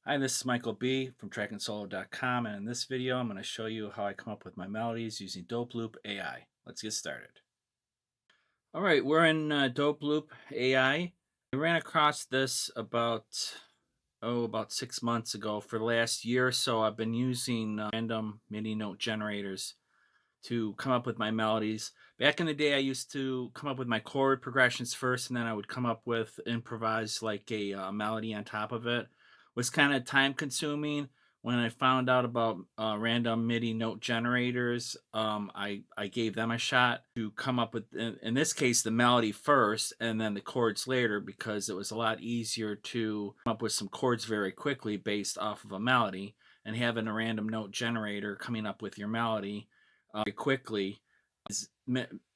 Hi, this is Michael B. from trackandsolo.com, and in this video I'm going to show you how I come up with my melodies using Dope Loop AI. Let's get started. All right, we're in Dope Loop AI. I ran across this about 6 months ago. For the last year or so, I've been using random MIDI note generators to come up with my melodies. Back in the day, I used to come up with my chord progressions first, and then I would come up with improvise like a melody on top of it. Was kind of time consuming. When I found out about random MIDI note generators, I gave them a shot to come up with, in this case, the melody first and then the chords later, because it was a lot easier to come up with some chords very quickly based off of a melody, and having a random note generator coming up with your melody very quickly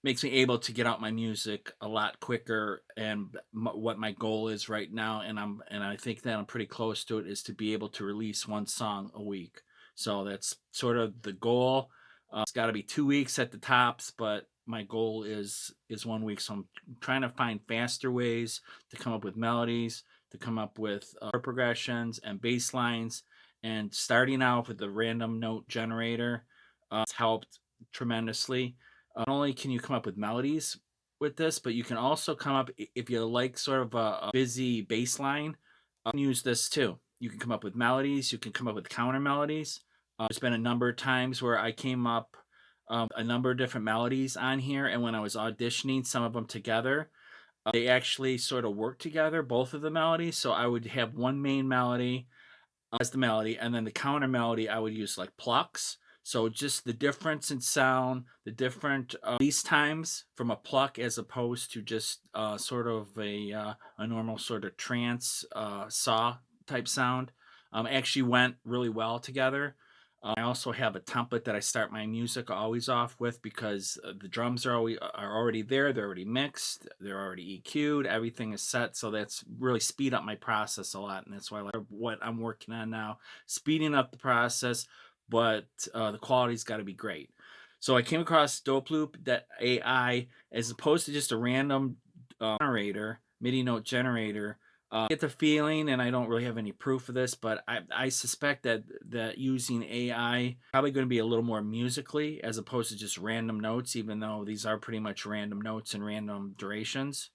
makes me able to get out my music a lot quicker. And what my goal is right now, and I think that I'm pretty close to it, is to be able to release one song a week. So that's sort of the goal. It's got to be 2 weeks at the tops, but my goal is 1 week. So I'm trying to find faster ways to come up with melodies, to come up with progressions and bass lines. And starting out with the random note generator has helped tremendously. Not only can you come up with melodies with this, but you can also come up, if you like sort of a busy bass line, you can use this too. You can come up with melodies, you can come up with counter melodies. There's been a number of times where I came up a number of different melodies on here, and when I was auditioning some of them together, they actually sort of work together, both of the melodies. So I would have one main melody as the melody, and then the counter melody I would use like plucks. So just the difference in sound, the different release times from a pluck as opposed to just sort of a normal sort of trance saw type sound, actually went really well together. I also have a template that I start my music always off with, because the drums are already there, they're already mixed, they're already EQ'd, everything is set. So that's really speed up my process a lot, and that's why I like what I'm working on now, speeding up the process, but the quality's got to be great. So I came across Dope Loop that AI, as opposed to just a random generator, MIDI note generator. Get the feeling, and I don't really have any proof of this, but I suspect that using AI probably going to be a little more musically as opposed to just random notes, even though these are pretty much random notes and random durations.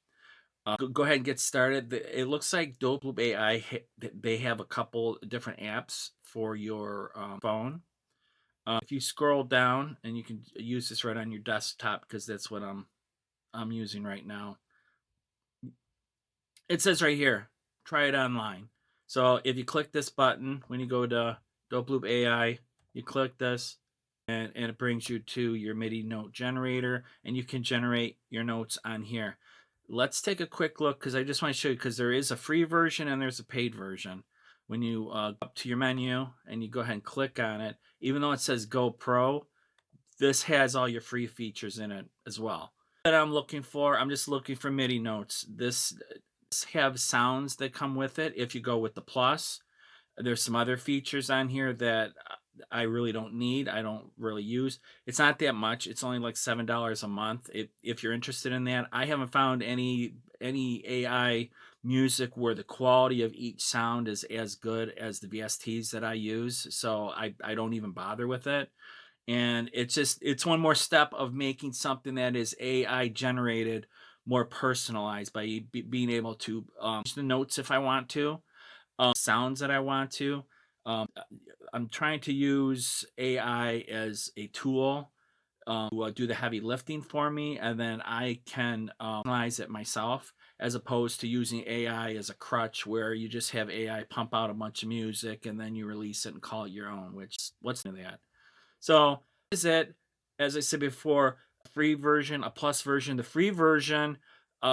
Go ahead and get started. It looks like Dope Loop AI, they have a couple different apps for your phone. If you scroll down, and you can use this right on your desktop, because that's what I'm using right now. It says right here, try it online. So if you click this button, when you go to Dope Loop AI, you click this, and it brings you to your MIDI note generator, and you can generate your notes on here. Let's take a quick look, because I just want to show you, because there is a free version and there's a paid version. When you go up to your menu and you go ahead and click on it, even though it says Go Pro, this has all your free features in it as well. That I'm looking for, I'm just looking for MIDI notes. This have sounds that come with it. If you go with the plus, there's some other features on here that I really don't need. I don't really use. It's not that much. It's only like $7 a month. If you're interested in that, I haven't found any AI music where the quality of each sound is as good as the VSTs that I use. So I don't even bother with it. And it's one more step of making something that is AI generated more personalized, by being able to change the notes if I want to, sounds that I want to. Um, I'm trying to use AI as a tool to do the heavy lifting for me, and then I can analyze it myself, as opposed to using AI as a crutch, where you just have AI pump out a bunch of music and then you release it and call it your own. Which, what's that? So is it, as I said before, a free version, a plus version. The free version,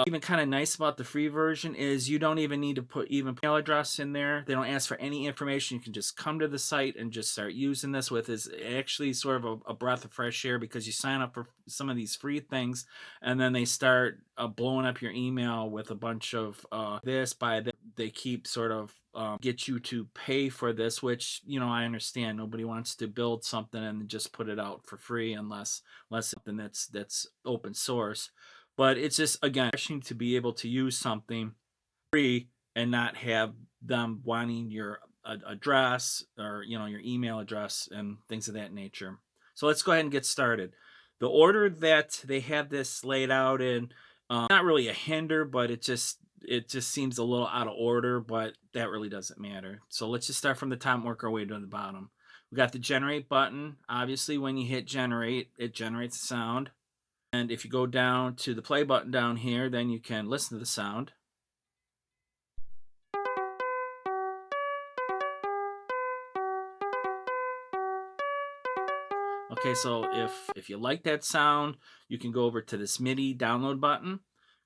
even kind of nice about the free version, is you don't even need to put even email address in there. They don't ask for any information. You can just come to the site and just start using this. With is actually sort of a breath of fresh air, because you sign up for some of these free things, and then they start blowing up your email with a bunch of this by that. They keep sort of get you to pay for this, which, I understand. Nobody wants to build something and just put it out for free, unless something that's open source. But it's just, again, refreshing to be able to use something free and not have them wanting your address, or your email address and things of that nature. So let's go ahead and get started. The order that they have this laid out in, not really a hinder, but it just seems a little out of order, but that really doesn't matter. So let's just start from the top and work our way to the bottom. We got the generate button. Obviously, when you hit generate, it generates the sound. And if you go down to the play button down here, then you can listen to the sound. Okay, so if you like that sound, you can go over to this MIDI download button,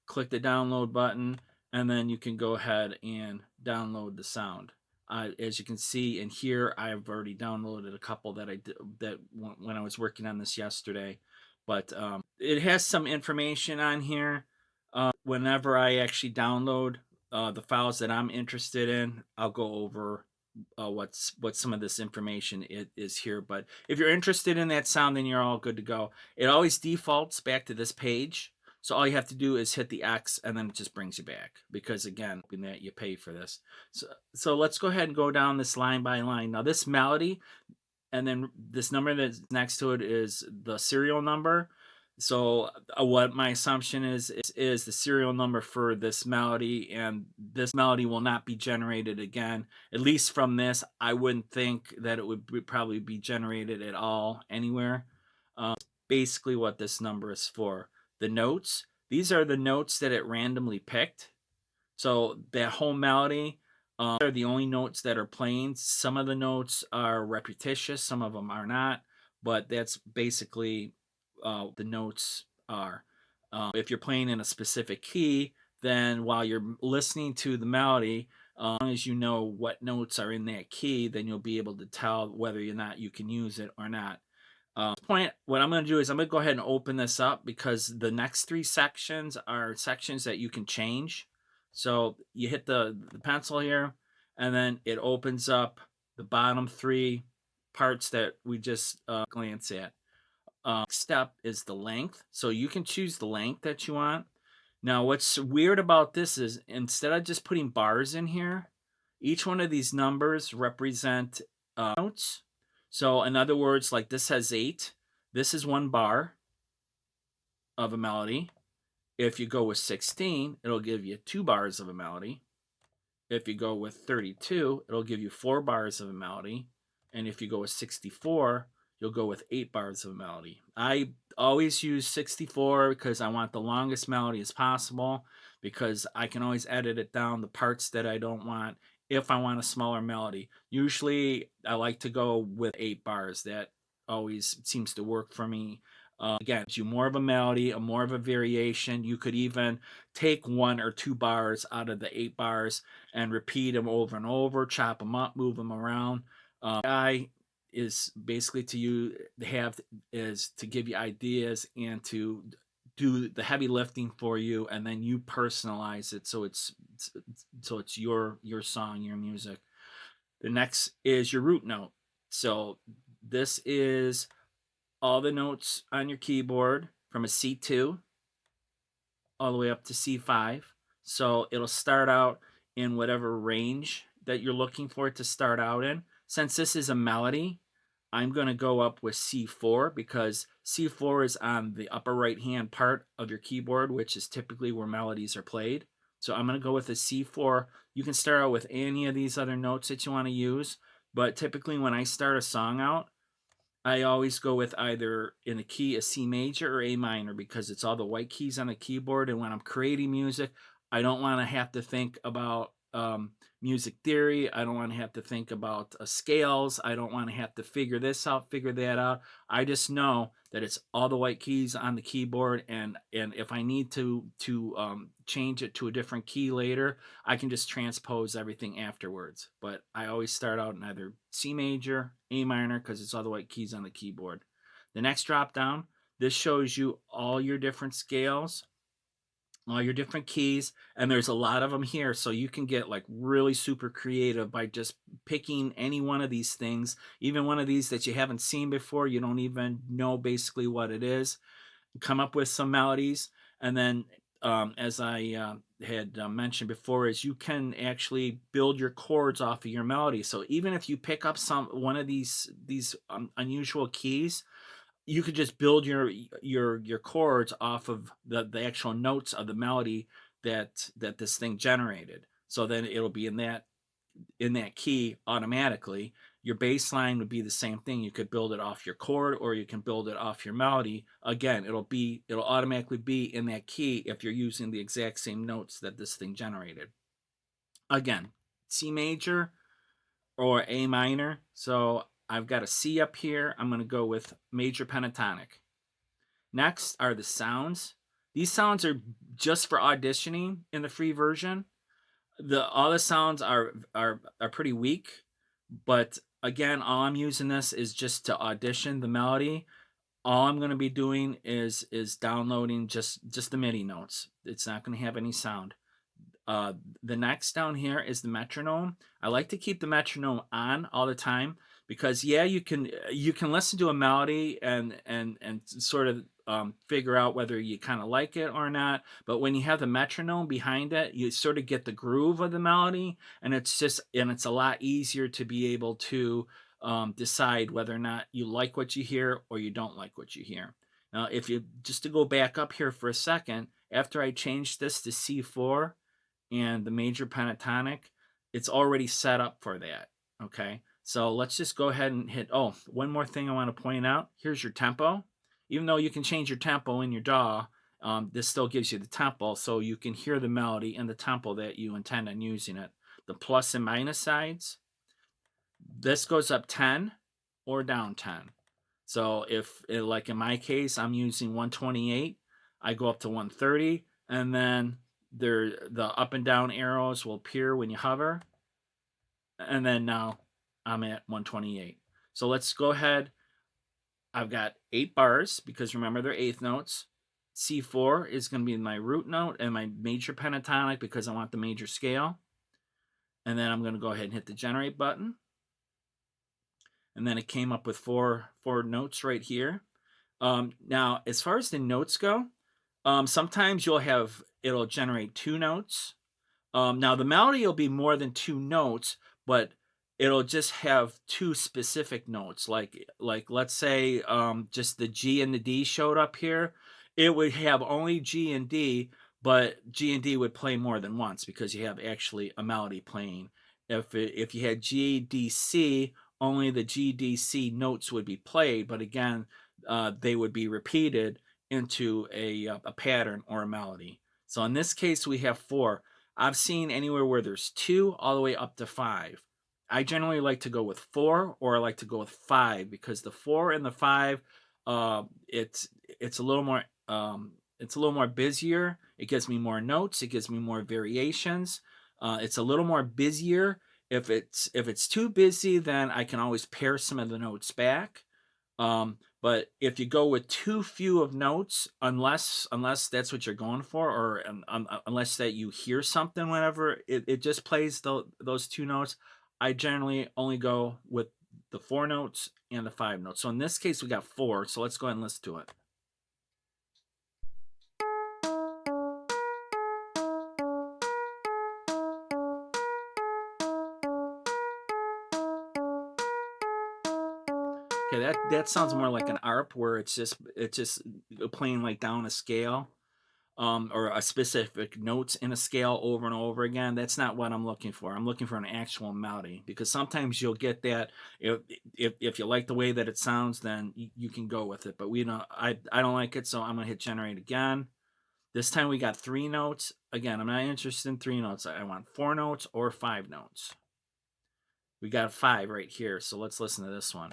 click the download button, and then you can go ahead and download the sound. As you can see in here, I've already downloaded a couple that I did that when I was working on this yesterday. But it has some information on here. Whenever I actually download the files that I'm interested in, I'll go over what some of this information is here. But if you're interested in that sound, then you're all good to go. It always defaults back to this page. So all you have to do is hit the X, and then it just brings you back, because again, that you pay for this. So let's go ahead and go down this line by line. Now this melody, and then this number that's next to it is the serial number. So what my assumption is the serial number for this melody, and this melody will not be generated again. At least from this, I wouldn't think that it would probably be generated at all anywhere. Basically what this number is for. The notes, these are the notes that it randomly picked. So that whole melody are the only notes that are playing. Some of the notes are repetitious, some of them are not, but that's basically the notes are. If you're playing in a specific key, then while you're listening to the melody, as long as you know what notes are in that key, then you'll be able to tell whether or not you can use it or not. At this point, what I'm going to do is I'm going to go ahead and open this up, because the next three sections are sections that you can change. So you hit the pencil here, and then it opens up the bottom three parts that we just glance at. Next step is the length. So you can choose the length that you want. Now, what's weird about this is, instead of just putting bars in here, each one of these numbers represent notes. So in other words, like this has 8. This is 1 bar of a melody. If you go with 16, it'll give you 2 bars of a melody. If you go with 32, it'll give you 4 bars of a melody. And if you go with 64, you'll go with 8 bars of a melody. I always use 64 because I want the longest melody as possible, because I can always edit it down, the parts that I don't want, if I want a smaller melody. Usually I like to go with 8 bars. That always seems to work for me. Again, you more of a melody, a more of a variation. You could even take 1 or 2 bars out of the 8 bars and repeat them over and over, chop them up, move them around. AI is basically to give you ideas and to do the heavy lifting for you, and then you personalize it so it's your song, your music. The next is your root note. So this is all the notes on your keyboard from a C2 all the way up to C5. So it'll start out in whatever range that you're looking for it to start out in. Since this is a melody, I'm going to go up with C4, because C4 is on the upper right hand part of your keyboard, which is typically where melodies are played. So I'm going to go with a C4. You can start out with any of these other notes that you want to use, but typically when I start a song out, I always go with either in a key a C major or A minor, because it's all the white keys on the keyboard. And when I'm creating music, I don't want to have to think about music theory. I don't want to have to think about scales. I don't want to have to figure this out, figure that out. I just know that it's all the white keys on the keyboard, and if I need to change it to a different key later, I can just transpose everything afterwards. But I always start out in either C major, A minor, because it's all the white keys on the keyboard. The next drop down, this shows you all your different scales, all your different keys, and there's a lot of them here, so you can get like really super creative by just picking any one of these things, even one of these that you haven't seen before, you don't even know basically what it is. Come up with some melodies, and then as I had mentioned before, is you can actually build your chords off of your melody. So even if you pick up one of these unusual keys, you could just build your chords off of the actual notes of the melody that this thing generated. So then it'll be in that key automatically. Your bass line would be the same thing. You could build it off your chord or you can build it off your melody. Again, it'll automatically be in that key if you're using the exact same notes that this thing generated. Again, C major or A minor. So I've got a C up here. I'm going to go with major pentatonic. Next are the sounds. These sounds are just for auditioning in the free version. The all the sounds are pretty weak, but again, all I'm using this is just to audition the melody. All I'm going to be doing is downloading just the MIDI notes. It's not going to have any sound. Uh, the next down here is the metronome. I like to keep the metronome on all the time because yeah, you can listen to a melody and sort of figure out whether you kind of like it or not. But when you have the metronome behind it, you sort of get the groove of the melody, and it's a lot easier to be able to decide whether or not you like what you hear or you don't like what you hear. Now, if you just to go back up here for a second, after I changed this to C4 and the major pentatonic, it's already set up for that. Okay. So let's just go ahead and hit. Oh, one more thing I want to point out. Here's your tempo. Even though you can change your tempo in your DAW, this still gives you the tempo so you can hear the melody and the tempo that you intend on using it. The plus and minus sides, this goes up 10 or down 10. So if, like in my case, I'm using 128, I go up to 130, and then the up and down arrows will appear when you hover, and then now I'm at 128. So let's go ahead. I've got 8 bars because remember they're eighth notes. C4 is going to be my root note and my major pentatonic because I want the major scale. And then I'm going to go ahead and hit the generate button. And then it came up with four notes right here. Now, as far as the notes go, sometimes it'll generate 2 notes. Now, the melody will be more than 2 notes, but it'll just have 2 specific notes. Like let's say just the G and the D showed up here. It would have only G and D, but G and D would play more than once because you have actually a melody playing. If you had G, D, C, only the G, D, C notes would be played, but again, they would be repeated into a pattern or a melody. So in this case, we have 4. I've seen anywhere where there's 2 all the way up to 5. I generally like to go with 4 or I like to go with 5 because the 4 and the 5, it's a little more it's a little more busier. It gives me more notes. It gives me more variations. It's a little more busier. If it's too busy, then I can always pare some of the notes back. But if you go with too few of notes, unless that's what you're going for, or unless that you hear something whenever it just plays those 2 notes, I generally only go with the 4 notes and the 5 notes. So in this case, we got 4. So let's go ahead and listen to it. Okay, that sounds more like an ARP where it's just playing like down a scale. Or a specific notes in a scale over and over again. That's not what I'm looking for. I'm looking for an actual melody because sometimes you'll get that if you like the way that it sounds, then you can go with it. But we don't. I don't like it, so I'm gonna hit generate again. This time we got 3 notes. Again, I'm not interested in 3 notes. I want 4 notes or 5 notes. We got 5 right here, so let's listen to this one.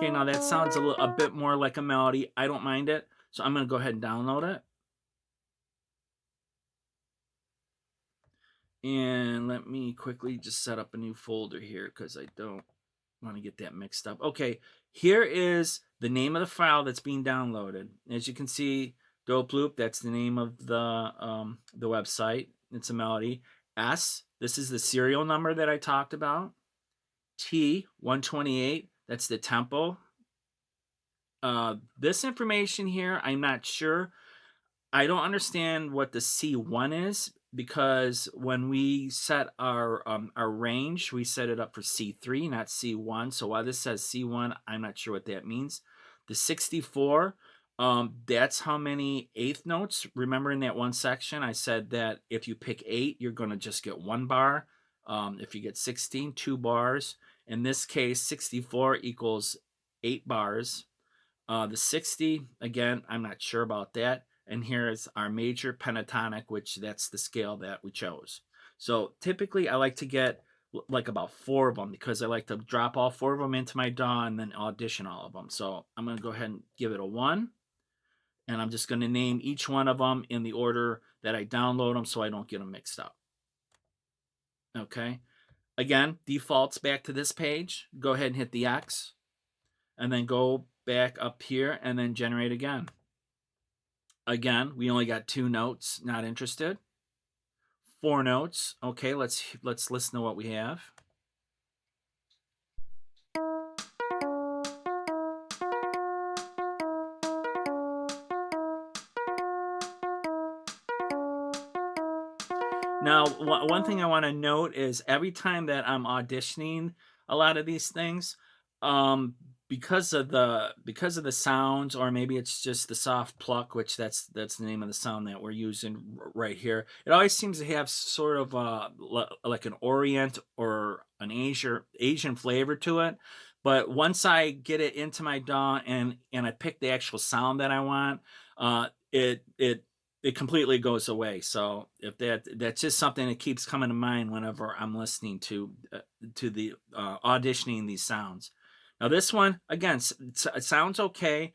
Okay, now that sounds a bit more like a melody. I don't mind it, so I'm gonna go ahead and download it. And let me quickly just set up a new folder here because I don't want to get that mixed up. Okay, here is the name of the file that's being downloaded. As you can see, Dope Loop, that's the name of the website. It's a melody. S, this is the serial number that I talked about. T128. That's the tempo. This information here, I'm not sure. I don't understand what the C1 is because when we set our range, we set it up for C3, not C1. So while this says C1, I'm not sure what that means. The 64, that's how many eighth notes. Remember in that one section, I said that if you pick 8, you're going to just get 1 bar. If you get 16, 2 bars. In this case, 64 equals 8 bars. The 60, again, I'm not sure about that. And here's our major pentatonic, which that's the scale that we chose. So typically I like to get like about 4 of them because I like to drop all 4 of them into my DAW and then audition all of them. So I'm going to go ahead and give it a 1. And I'm just going to name each one of them in the order that I download them so I don't get them mixed up. Okay. Again, defaults back to this page. Go ahead and hit the X. And then go back up here and then generate again. Again, we only got 2 notes, not interested. 4 notes. Okay, let's listen to what we have. Now, one thing I want to note is every time that I'm auditioning a lot of these things, um, because of the sounds, or maybe it's just the soft pluck, which that's the name of the sound that we're using right here. It always seems to have sort of like an Orient or an Asian flavor to it. But once I get it into my DAW and I pick the actual sound that I want, it completely goes away. So if that's just something that keeps coming to mind whenever I'm listening to the auditioning these sounds. Now this one again, it sounds okay.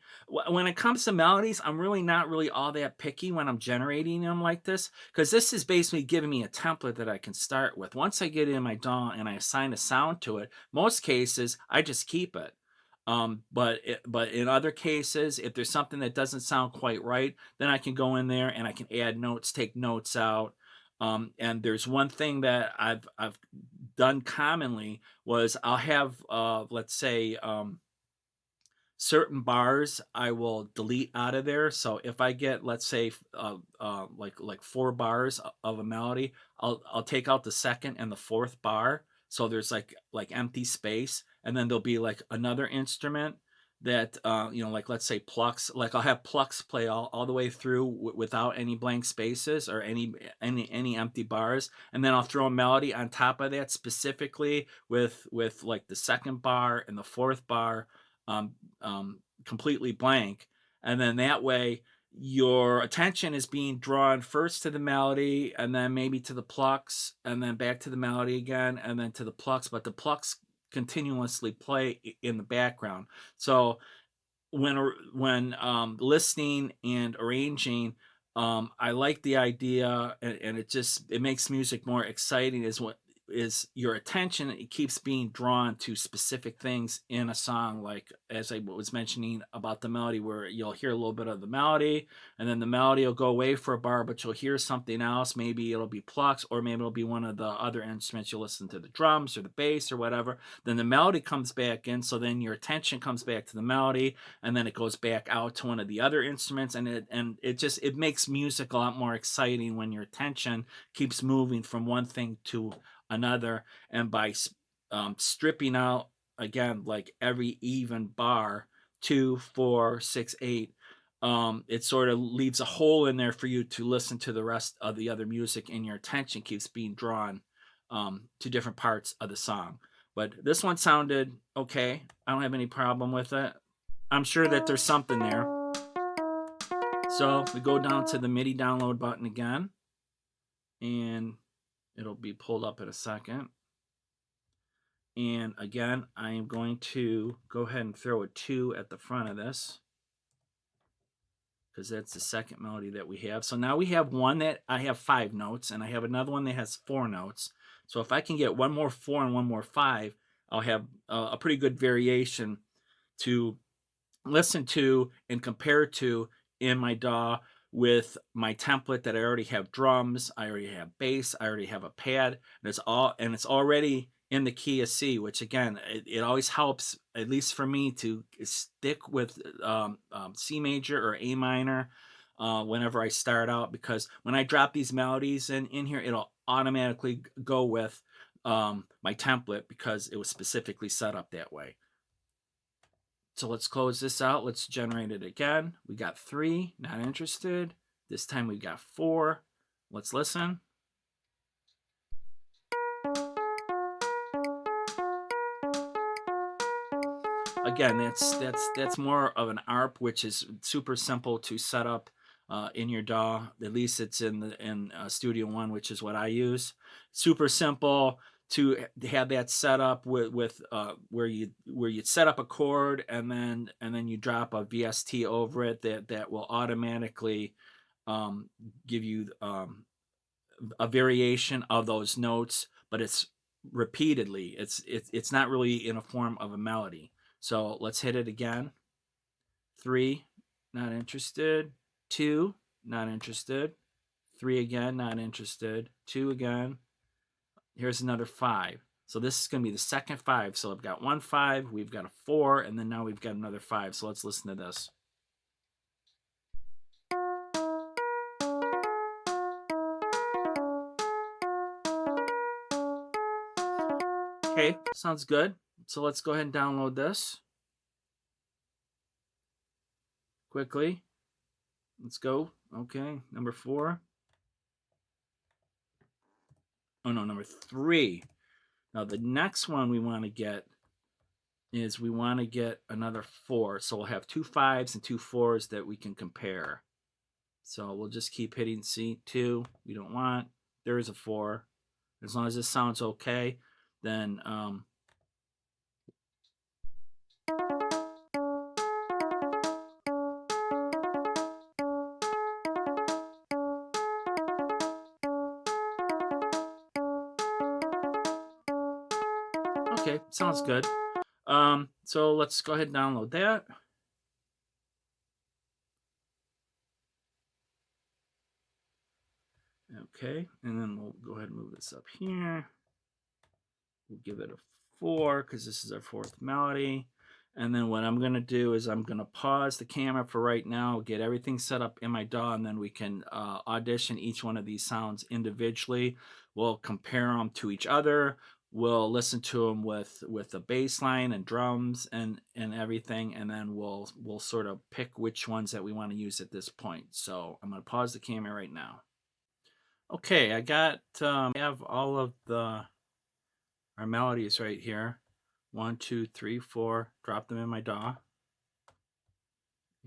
When it comes to melodies, I'm really not really all that picky when I'm generating them like this because this is basically giving me a template that I can start with. Once I get it in my DAW and I assign a sound to it, most cases I just keep it. But in other cases, if there's something that doesn't sound quite right, then I can go in there and I can add notes, take notes out. And there's one thing that I've done commonly was I'll have let's say certain bars I will delete out of there. So if I get, let's say, like 4 bars of a melody, I'll take out the second and the fourth bar. So there's like empty space, and then there'll be like another instrument that like let's say plucks. Like I'll have plucks play all the way through without any blank spaces or any empty bars, and then I'll throw a melody on top of that specifically with like the second bar and the fourth bar um, completely blank. And then that way, your attention is being drawn first to the melody and then maybe to the plucks and then back to the melody again and then to the plucks. But the plucks continuously play in the background. So when listening and arranging, I like the idea, and it makes music more exciting. Is your attention, it keeps being drawn to specific things in a song, like as I was mentioning about the melody, where you'll hear a little bit of the melody and then the melody will go away for a bar, but you'll hear something else. Maybe it'll be plucks, or maybe it'll be one of the other instruments. You'll listen to the drums or the bass or whatever, then the melody comes back in, so then your attention comes back to the melody, and then it goes back out to one of the other instruments, and it makes music a lot more exciting when your attention keeps moving from one thing to another. And by stripping out again like every even bar, 2, 4, 6, 8, it sort of leaves a hole in there for you to listen to the rest of the other music, and your attention keeps being drawn to different parts of the song. But this one sounded okay. I don't have any problem with it. I'm sure that there's something there. So we go down to the MIDI download button again, and it'll be pulled up in a second. And again, I am going to go ahead and throw a 2 at the front of this because that's the second melody that we have. So now we have one that I have 5 notes, and I have another one that has 4 notes. So if I can get one more 4 and one more 5, I'll have a pretty good variation to listen to and compare to in my DAW with my template that I already have drums, I already have bass, I already have a pad, and it's already in the key of C, which again, it always helps, at least for me, to stick with C major or A minor whenever I start out, because when I drop these melodies in here, it'll automatically go with my template because it was specifically set up that way. So let's close this out. Let's generate it again. We got 3, not interested. This time we got 4. Let's listen. Again, that's more of an ARP, which is super simple to set up in your DAW. At least it's in Studio One, which is what I use. Super simple to have that set up with where you set up a chord, and then you drop a VST over it that will automatically give you a variation of those notes, but it's repeatedly. It's not really in a form of a melody. So let's hit it again. 3, not interested. 2, not interested. 3 again, not interested. 2 again. Here's another 5. So this is going to be the second 5. So I've got 1 5, we've got a 4, and then now we've got another 5. So let's listen to this. Okay, sounds good. So let's go ahead and download this quickly. Let's go. Okay, number 4. Oh no, number 3. Now the next one we want to get is we want to get another 4. So we'll have 2 5s and 2 4s that we can compare. So we'll just keep hitting C2. We don't want. There is a 4. As long as this sounds okay, then okay, sounds good. So let's go ahead and download that. Okay, and then we'll go ahead and move this up here. We'll give it a 4 because this is our 4th melody. And then what I'm going to do is I'm going to pause the camera for right now, get everything set up in my DAW, and then we can audition each one of these sounds individually. We'll compare them to each other. We'll listen to them with the bass line and drums and everything, and then we'll sort of pick which ones that we want to use at this point. So I'm going to pause the camera right now. Okay, I have all of our melodies right here. 1, 2, 3, 4. Drop them in my DAW.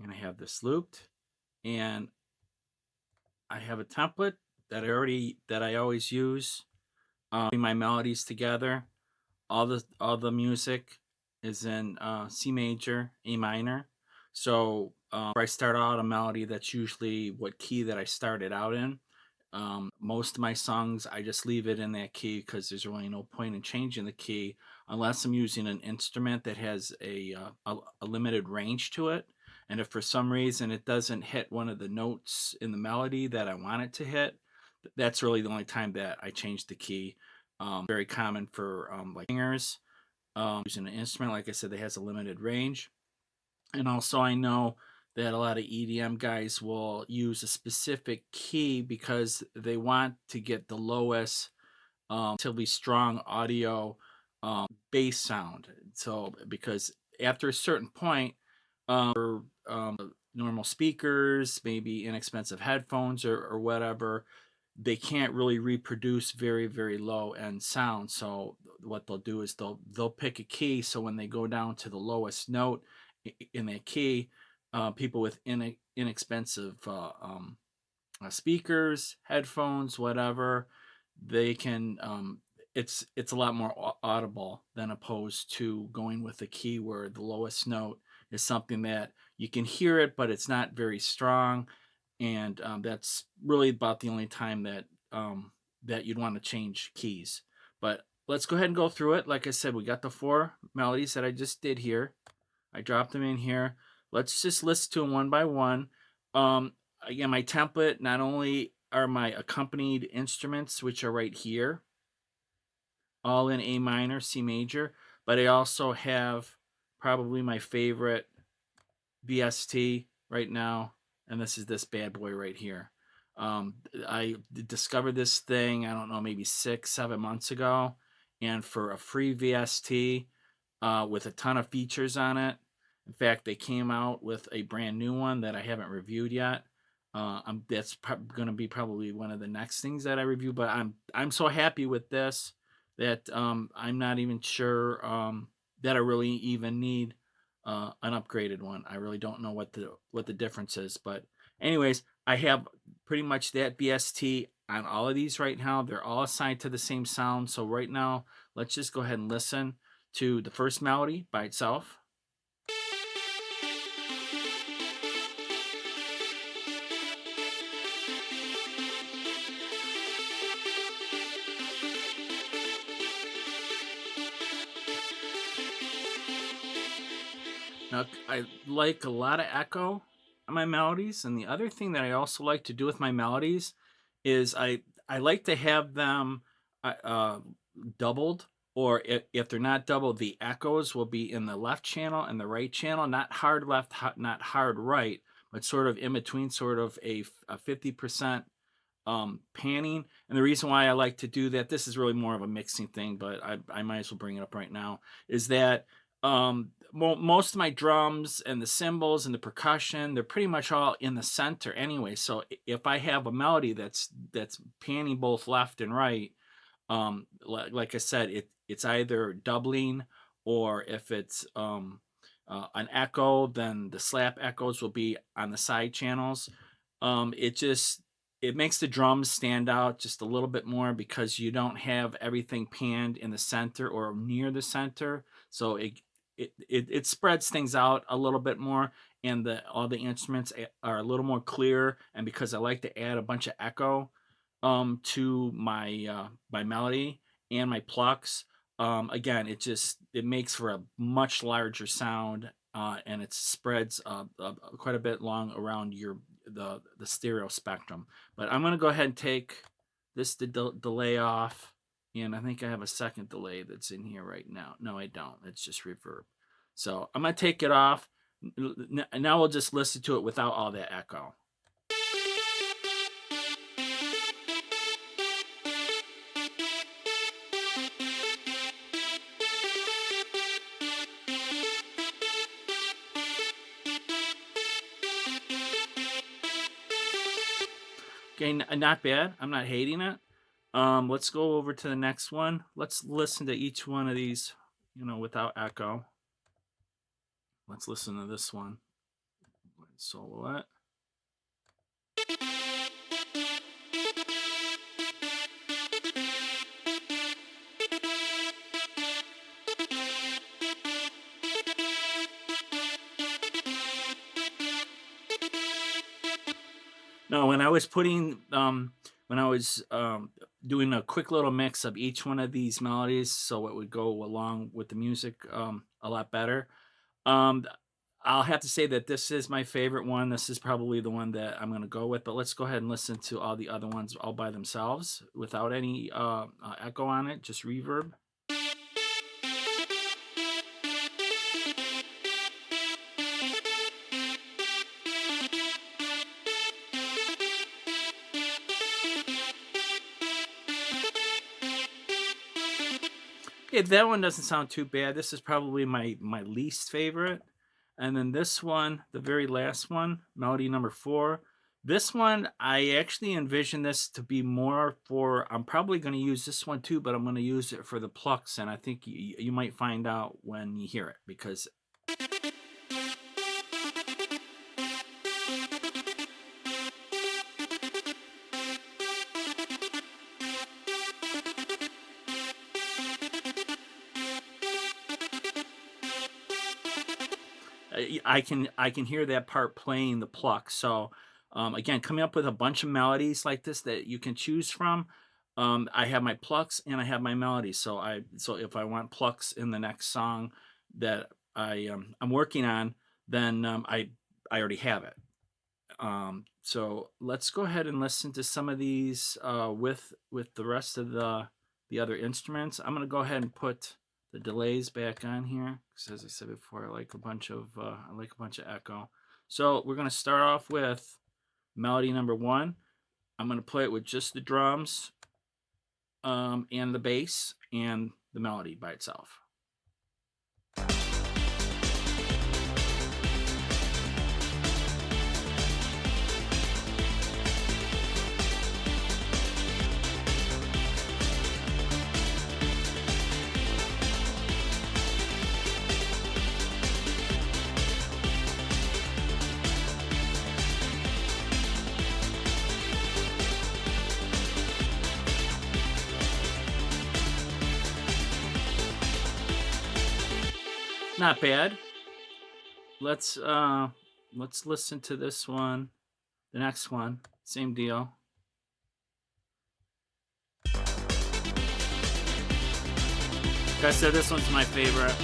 And I have this looped. And I have a template that I always use. My melodies together. All the music is in C major, A minor. So if I start out a melody, that's usually what key that I started out in. Most of my songs, I just leave it in that key because there's really no point in changing the key unless I'm using an instrument that has a limited range to it. And if for some reason it doesn't hit one of the notes in the melody that I want it to hit, that's really the only time that I change the key. Very common for like singers using an instrument, like I said, that has a limited range. And also I know that a lot of EDM guys will use a specific key because they want to get the lowest, relatively strong audio bass sound. So because after a certain point, for normal speakers, maybe inexpensive headphones or whatever, they can't really reproduce very low end sound. So what they'll do is they'll pick a key, so when they go down to the lowest note in that key, people with inexpensive speakers, headphones, whatever, they can it's a lot more audible than opposed to going with a key where the lowest note is something that you can hear it, but it's not very strong. And that's really about the only time that you'd want to change keys. But let's go ahead and go through it. Like I said, we got the 4 melodies that I just did here. I dropped them in here. Let's just listen to them one by one. Again, my template not only are my accompanied instruments, which are right here, all in A minor, C major, but I also have probably my favorite VST right now, and this is this bad boy right here. I discovered this thing, I don't know, maybe 6, 7 months ago, and for a free VST with a ton of features on it. In fact, they came out with a brand new one that I haven't reviewed yet. That's going to be probably one of the next things that I review. But I'm so happy with this that I'm not even sure that I really even need an upgraded one. I really don't know what the difference is. But anyways, I have pretty much that BST on all of these right now. They're all assigned to the same sound. So right now, let's just go ahead and listen to the first melody by itself. Now, I like a lot of echo on my melodies, and the other thing that I also like to do with my melodies is I like to have them doubled, or if they're not doubled, the echoes will be in the left channel and the right channel, not hard left, not hard right, but sort of in between, sort of a 50% panning. And the reason why I like to do that, this is really more of a mixing thing, but I might as well bring it up right now, is that most of my drums and the cymbals and the percussion, they're pretty much all in the center anyway. So if I have a melody that's panning both left and right, like I said, it's either doubling, or if it's an echo, then the slap echoes will be on the side channels. It just it makes the drums stand out just a little bit more because you don't have everything panned in the center or near the center. So it spreads things out a little bit more, and the all the instruments are a little more clear. And because I like to add a bunch of echo to my melody and my plucks, again, it makes for a much larger sound, and it spreads quite a bit long around the stereo spectrum. But I'm gonna go ahead and take this delay off, and I think I have a second delay that's in here right now. No, I don't. It's just reverb. So I'm gonna take it off. Now we'll just listen to it without all that echo. Okay, not bad. I'm not hating it. Let's go over to the next one. Let's listen to each one of these, without echo. Let's listen to this one. Solo it. No, when I was doing a quick little mix of each one of these melodies, so it would go along with the music a lot better. Um, I'll have to say that this is my favorite one. This is probably the one that I'm going to go with. But let's go ahead and listen to all the other ones all by themselves without any echo on it, just reverb. Yeah, that one doesn't sound too bad. This is probably my least favorite. And then this one, the very last one, melody number 4. This one, I actually envision this to be more for. I'm probably going to use this one too, but I'm going to use it for the plucks, and I think you might find out when you hear it because I can hear that part playing the pluck. So again, coming up with a bunch of melodies like this that you can choose from. I have my plucks and I have my melodies. So if I want plucks in the next song that I'm working on, then I already have it. So let's go ahead and listen to some of these with the rest of the the other instruments. I'm going to go ahead and put the delays back on here, because as I said before, I like a bunch of echo. So we're going to start off with melody number 1. I'm going to play it with just the drums, and the bass and the melody by itself. Not bad. Let's listen to this one. The next one, same deal. Like I said, this one's my favorite.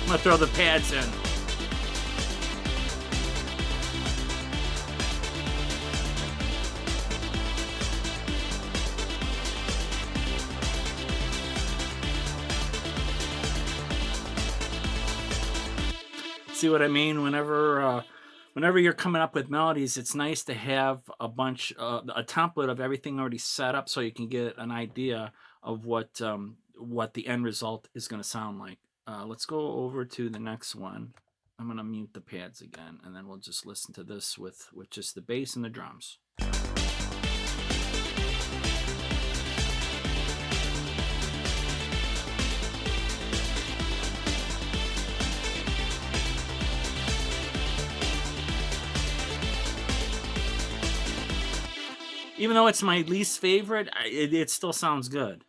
I'm gonna throw the pads in. See what I mean? Whenever you're coming up with melodies, it's nice to have a template of everything already set up, so you can get an idea of what the end result is going to sound like. Let's go over to the next one. I'm going to mute the pads again, and then we'll just listen to this with just the bass and the drums. Even though it's my least favorite, it still sounds good.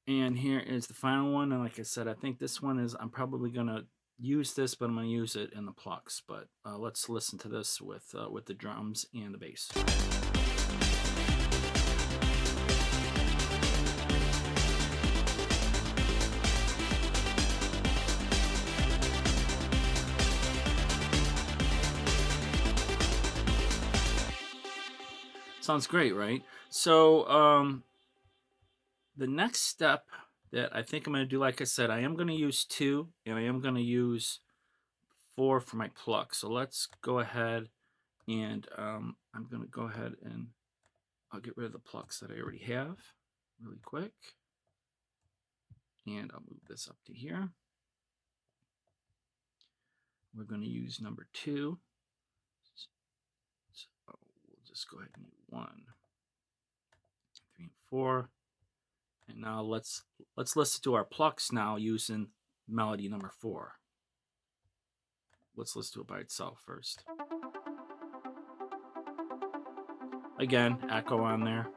And here is the final one. And like I said, I think this one is, I'm probably going to use this, but I'm going to use it in the plucks. But let's listen to this with the drums and the bass. Sounds great, right? So the next step that I think I'm going to do, like I said, I am going to use 2, and I am going to use 4 for my pluck. So let's go ahead and I'm going to go ahead and I'll get rid of the plucks that I already have really quick. And I'll move this up to here. We're going to use number 2. So we'll just go ahead and use 1, 3, and 4. And now let's listen to our plucks now using melody number 4. Let's listen to it by itself first. Again, echo on there.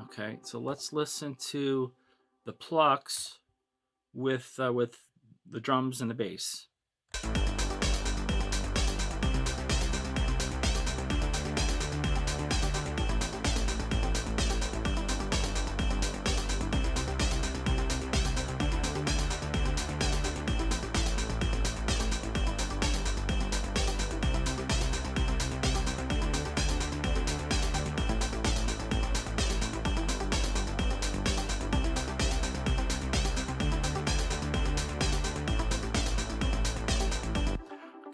Okay, so let's listen to the plucks with the drums and the bass.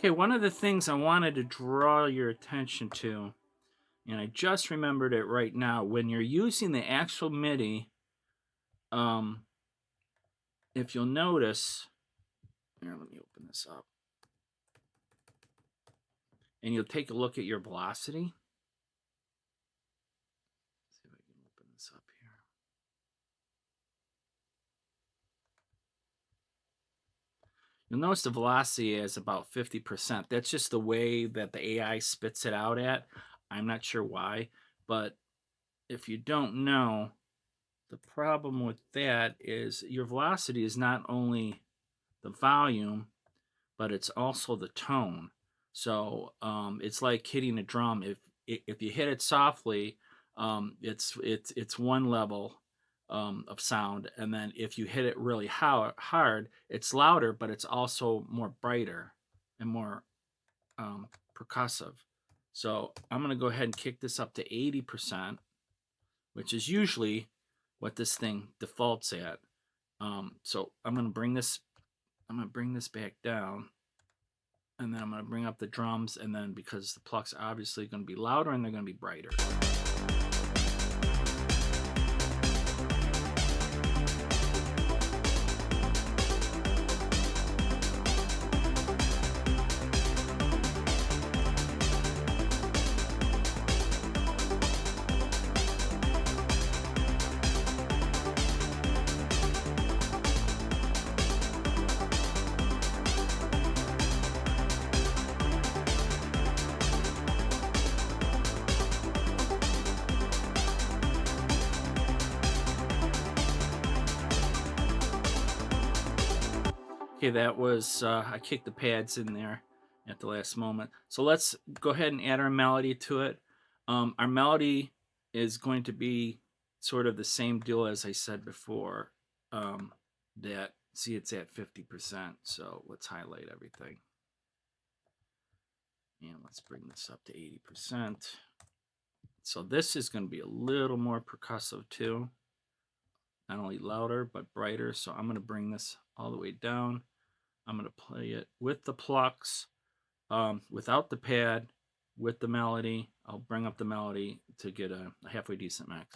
Okay, one of the things I wanted to draw your attention to, and I just remembered it right now, when you're using the actual MIDI, if you'll notice, here, let me open this up, and you'll take a look at your velocity. Let's see if I can open this up here. You'll notice the velocity is about 50%. That's just the way that the AI spits it out at. I'm not sure why, but if you don't know, the problem with that is your velocity is not only the volume, but it's also the tone. So it's like hitting a drum. if you hit it softly, it's one level of sound, and then if you hit it really hard, it's louder, but it's also more brighter and more percussive. So I'm going to go ahead and kick this up to 80%, which is usually what this thing defaults at. So I'm going to bring this back down, and then I'm going to bring up the drums, and then because the plucks are obviously going to be louder and they're going to be brighter. Okay, that was, I kicked the pads in there at the last moment. So let's go ahead and add our melody to it. Our melody is going to be sort of the same deal as I said before. See, it's at 50%. So let's highlight everything. And let's bring this up to 80%. So this is going to be a little more percussive too. Not only louder, but brighter. So I'm going to bring this all the way down. I'm going to play it with the plucks, without the pad, with the melody. I'll bring up the melody to get a halfway decent mix.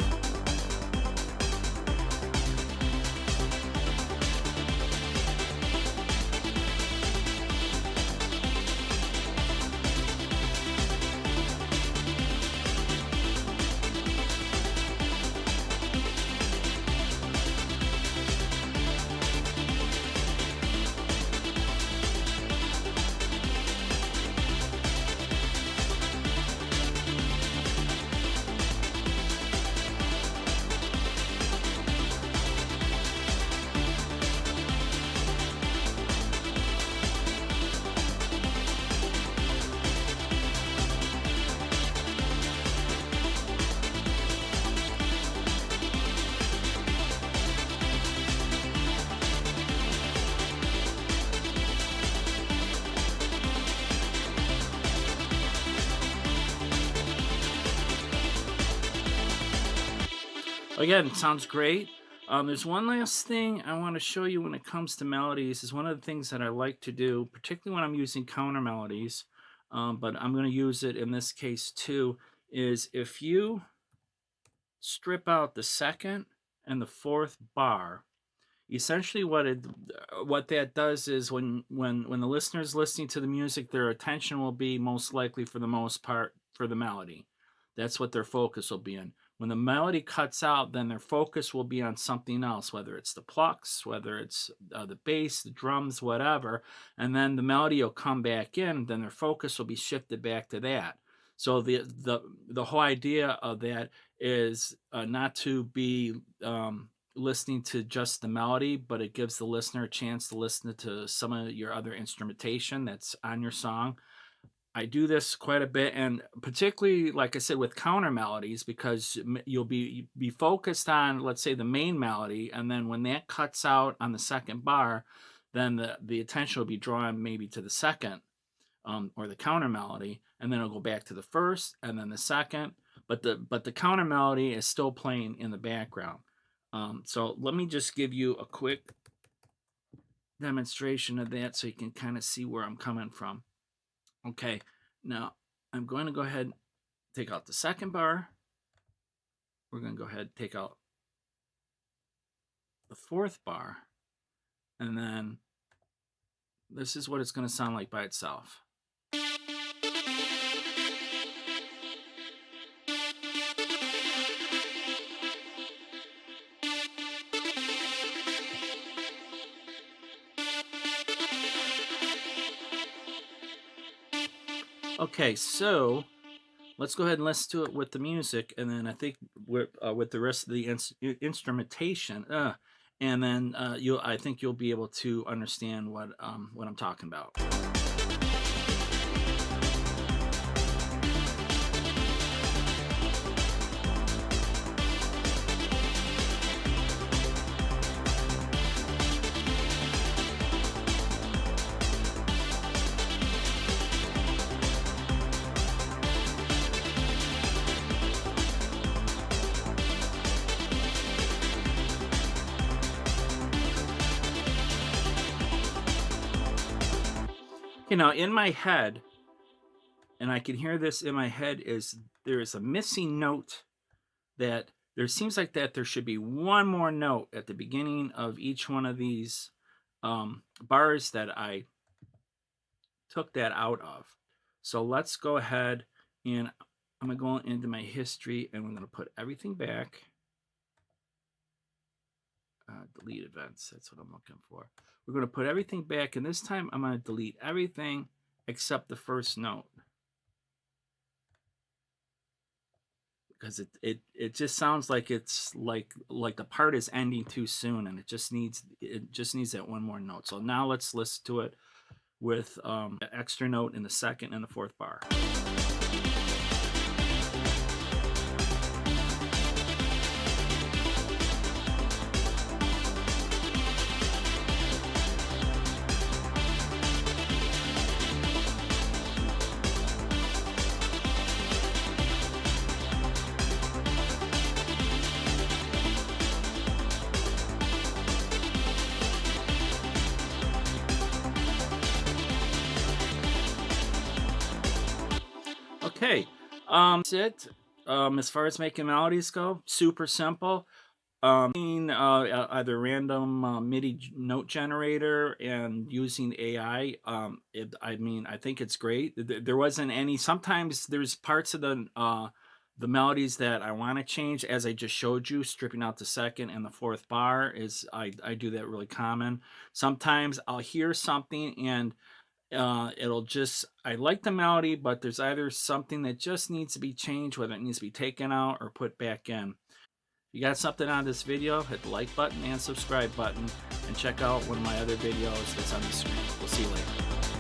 Again, it sounds great. There's one last thing I want to show you when it comes to melodies. Is one of the things that I like to do, particularly when I'm using counter melodies, but I'm going to use it in this case too, is if you strip out the second and the fourth bar, essentially what that does is when the listener is listening to the music, their attention will be most likely, for the most part, for the melody. That's what their focus will be in. When the melody cuts out, then their focus will be on something else, whether it's the plucks, whether it's the bass, the drums, whatever, and then the melody will come back in, then their focus will be shifted back to that. So the whole idea of that is not to be listening to just the melody, but it gives the listener a chance to listen to some of your other instrumentation that's on your song. I do this quite a bit, and particularly, like I said, with counter melodies, because you'll be focused on, let's say, the main melody, and then when that cuts out on the second bar, then the attention will be drawn maybe to the second, or the counter melody, and then it'll go back to the first, and then the second, but the counter melody is still playing in the background. So let me just give you a quick demonstration of that so you can kind of see where I'm coming from. Okay, now I'm going to go ahead and take out the second bar. We're going to go ahead and take out the fourth bar. And then this is what it's going to sound like by itself. Okay, so let's go ahead and listen to it with the music, and then I think with the rest of the instrumentation, and then I think you'll be able to understand what I'm talking about. Okay, now in my head, and I can hear this in my head, is there is a missing note that there seems like that there should be one more note at the beginning of each one of these bars that I took that out of. So let's go ahead and I'm going to go into my history and we're going to put everything back. Delete events, that's what I'm looking for. We're going to put everything back, and this time I'm going to delete everything except the first note. Because it just sounds like it's like the part is ending too soon, and it just needs that one more note. So now let's listen to it with an extra note in the second and the fourth bar. Okay, that's it. As far as making melodies go, super simple. Either random MIDI note generator and using AI. I mean, I think it's great. There wasn't any. Sometimes there's parts of the melodies that I want to change, as I just showed you, stripping out the second and the fourth bar. Is I do that really common. Sometimes I'll hear something and it'll just, I like the melody, but there's either something that just needs to be changed, whether it needs to be taken out or put back in. If you got something on this video, hit the like button and subscribe button, and check out one of my other videos that's on the screen. We'll see you later.